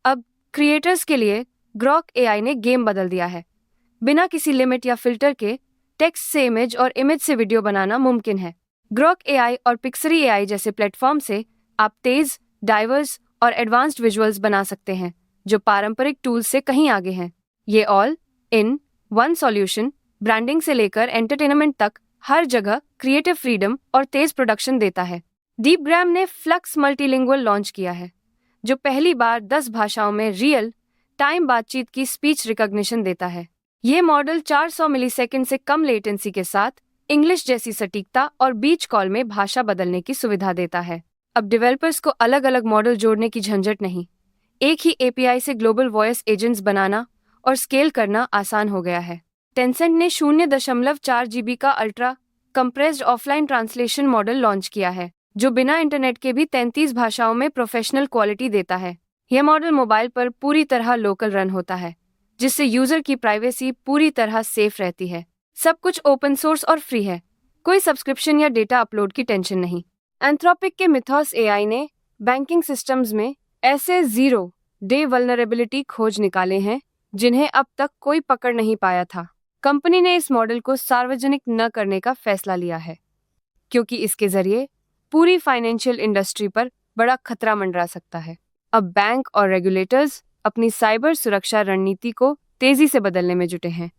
अब क्रिएटर्स के लिए ग्रॉक एआई ने गेम बदल दिया है। बिना किसी लिमिट या फिल्टर के टेक्स्ट से इमेज और इमेज से वीडियो बनाना मुमकिन है। ग्रॉक एआई और पिक्सरी एआई जैसे प्लेटफॉर्म से आप तेज, डाइवर्स और एडवांस्ड विजुअल्स बना सकते हैं जो पारंपरिक टूल्स से कहीं आगे हैं। ये all in one solution branding से लेकर एंटरटेनमेंट तक हर जगह क्रिएटिव फ्रीडम और तेज प्रोडक्शन देता है। डीपग्राम ने फ्लक्स मल्टीलिंगुअल लॉन्च किया है, जो पहली बार 10 भाषाओं में रियल टाइम बातचीत की स्पीच रिकॉग्निशन देता है। ये मॉडल 400 मिलीसेकंड से कम लेटेंसी के साथ इंग्लिश जैसी सटीकता और बीच कॉल में भाषा बदलने की सुविधा देता है। अब डेवलपर्स को अलग अलग मॉडल जोड़ने की झंझट नहीं, एक ही एपीआई से ग्लोबल वॉइस एजेंट्स बनाना और स्केल करना आसान हो गया है। टेंसेंट ने 0.4 जीबी का ultra compressed offline translation model launch किया है, जो बिना इंटरनेट के भी 33 भाषाओं में प्रोफेशनल क्वालिटी देता है। यह मॉडल मोबाइल पर पूरी तरह लोकल रन होता है, जिससे यूजर की प्राइवेसी पूरी तरह सेफ रहती है। सब कुछ ओपन सोर्स और फ्री है, कोई सब्सक्रिप्शन या डेटा अपलोड की टेंशन नहीं। एंथ्रोपिक के मिथोस एआई ने बैंकिंग सिस्टम्स में ऐसे 0-डे वल्नरेबिलिटी खोज निकाले हैं जिन्हें अब तक कोई पकड़ नहीं पाया था। कंपनी ने इस मॉडल को सार्वजनिक न करने का फैसला लिया है, क्योंकि इसके जरिए पूरी फाइनेंशियल इंडस्ट्री पर बड़ा खतरा मंडरा सकता है। अब बैंक और रेगुलेटर्स अपनी साइबर सुरक्षा रणनीति को तेजी से बदलने में जुटे हैं,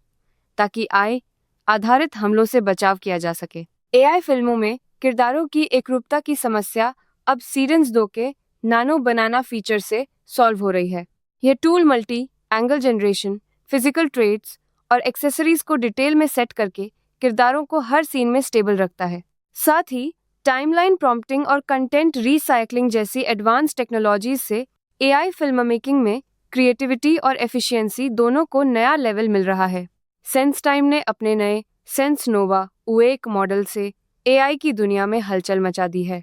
ताकि AI आधारित हमलों से बचाव किया जा सके। AI फिल्मों में किरदारों की एकरूपता की समस्या अब सीरेंस 2 के नानो बनाना फीचर से सॉल्व हो रही है। यह tool multi angle generation, physical traits और एक्सेसरीज को डिटेल में सेट करके किरदारों को हर सीन में स्टेबल रखता है। साथ ही टाइमलाइन प्रॉम्प्टिंग और कंटेंट रीसाइक्लिंग जैसी एडवांस टेक्नोलॉजीज से AI फिल्म मेकिंग में क्रिएटिविटी और एफिशिएंसी दोनों को नया लेवल मिल रहा है। सेंसटाइम ने अपने नए सेंस नोवा उएक मॉडल से AI की दुनिया में हलचल मचा दी है।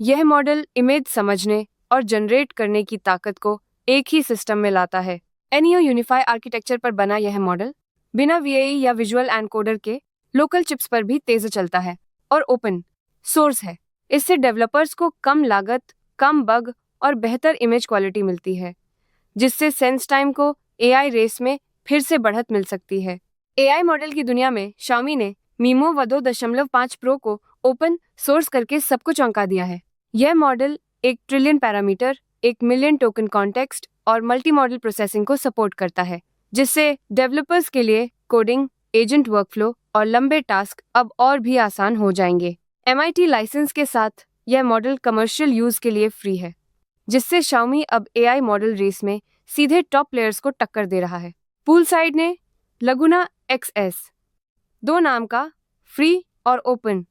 यह मॉडल इमेज समझने और जनरेट करने की ताकत को एक ही सिस्टम में लाता है। NEO यूनिफाई आर्किटेक्चर पर बना यह मॉडल बिना VAE या विजुअल एनकोडर के लोकल चिप्स पर भी तेज चलता है और ओपन सोर्स है। इससे डेवलपर्स को कम लागत, कम बग और बेहतर इमेज क्वालिटी मिलती है, जिससे सेंसटाइम को AI रेस में फिर से बढ़त मिल सकती है। AI मॉडल की दुनिया में Xiaomi ने मीमो वदो 2.5 प्रो को ओपन सोर्स करके सबको चौंका दिया है। यह model 1 trillion parameter, 1 million token context और मल्टी मॉडल प्रोसेसिंग को सपोर्ट करता है, जिससे डेवलपर्स के लिए कोडिंग, एजेंट वर्कफ्लो और लंबे टास्क अब और भी आसान हो जाएंगे। MIT लाइसेंस के साथ यह मॉडल कमर्शियल यूज के लिए फ्री है, जिससे Xiaomi अब AI मॉडल रेस में सीधे टॉप प्लेयर्स को टक्कर दे रहा है। पूलसाइड ने लगुना XS 2 नाम का फ्री और open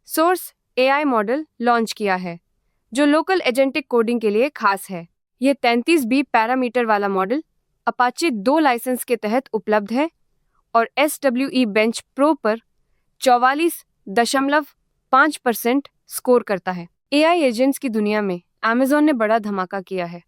source AI model launch किया है, जो लोकल एजेंटिक कोडिंग के लिए खास है। यह 33B पैरामीटर वाला मॉडल अपाचे 2 लाइसेंस के तहत उपलब्ध है और SWE बेंच प्रो पर 44.5% स्कोर करता है। AI एजेंट्स की दुनिया में Amazon ने बड़ा धमाका किया है।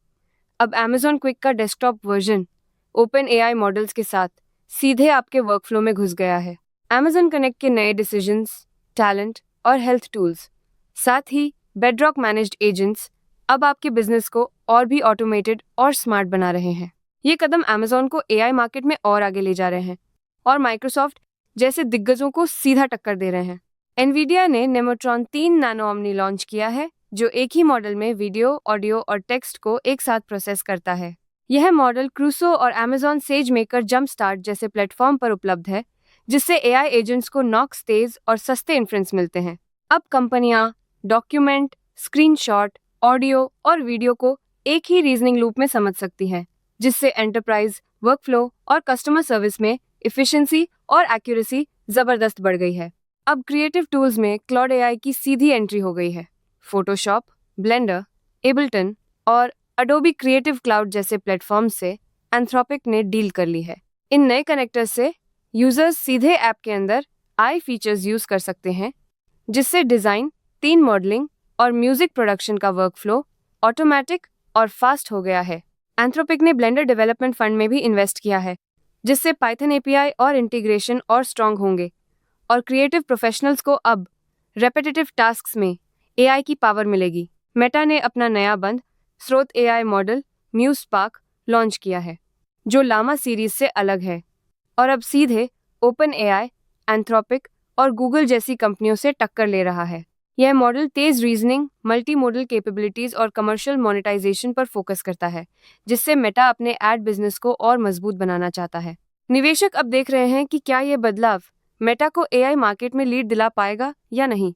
अब Amazon क्विक का desktop version open AI models के साथ सीधे आपके वर्कफ्लो में घुस गया है। Amazon कनेक्ट के नए डिसीजंस, टैलेंट और हेल्थ टूल्स, साथ ही बेडरॉक मैनेज्ड एजेंट्स अब आपके बिजनेस को और भी ऑटोमेटेड और स्मार्ट बना रहे हैं। ये कदम Amazon को AI मार्केट में और आगे ले जा रहे हैं और माइक्रोसॉफ्ट जैसे दिग्गजों को सीधा टक्कर दे रहे हैं। Nvidia ने नेमोट्रॉन 3 नैनो ओमनी लॉन्च किया है, जो एक ही मॉडल में वीडियो, ऑडियो और टेक्स्ट को एक साथ प्रोसेस करता है। यह मॉडल क्रूसो और Amazon SageMaker जंपस्टार्ट जैसे प्लेटफॉर्म पर उपलब्ध है, जिससे AI एजेंट्स को नॉक्स तेज और सस्ते इन्फ्रेंस मिलते हैं। अब कंपनियां डॉक्यूमेंट, स्क्रीनशॉट, ऑडियो और वीडियो को एक ही रीजनिंग लूप में समझ सकती हैं, जिससे एंटरप्राइज वर्कफ्लो और कस्टमर सर्विस में एफिशिएंसी और एक्यूरेसी जबरदस्त बढ़ गई है। अब क्रिएटिव टूल्स में क्लाउड AI की सीधी एंट्री हो गई है। फोटोशॉप, ब्लेंडर, एबल्टन और अडोबी क्रिएटिव क्लाउड जैसे प्लेटफॉर्म से एंथ्रोपिक ने डील कर ली है। इन नए कनेक्टर्स से यूजर्स सीधे ऐप के अंदर AI फीचर्स यूज कर सकते हैं, जिससे डिजाइन, 3 मॉडलिंग और म्यूजिक प्रोडक्शन का वर्कफ्लो ऑटोमेटिक और फास्ट हो गया है। एंथ्रोपिक ने ब्लेंडर डेवलपमेंट फंड में भी इन्वेस्ट किया है, जिससे पाइथन API और इंटीग्रेशन और स्ट्रांग होंगे और क्रिएटिव प्रोफेशनल्स को अब रेपिटेटिव टास्क्स में AI की पावर मिलेगी। मेटा ने अपना नया बंद स्रोत AI मॉडल म्यूस्पार्क लॉन्च किया है, जो लामा सीरीज से अलग है और अब सीधे ओपन एआई, एंथ्रोपिक और गूगल जैसी कंपनियों से टक्कर ले रहा है। यह मॉडल तेज रीजनिंग, मल्टी मोडल कैपेबिलिटीज और कमर्शियल मोनेटाइजेशन पर फोकस करता है, जिससे मेटा अपने एड बिजनेस को और मजबूत बनाना चाहता है। निवेशक अब देख रहे हैं कि क्या यह बदलाव मेटा को एआई मार्केट में लीड दिला पाएगा या नहीं।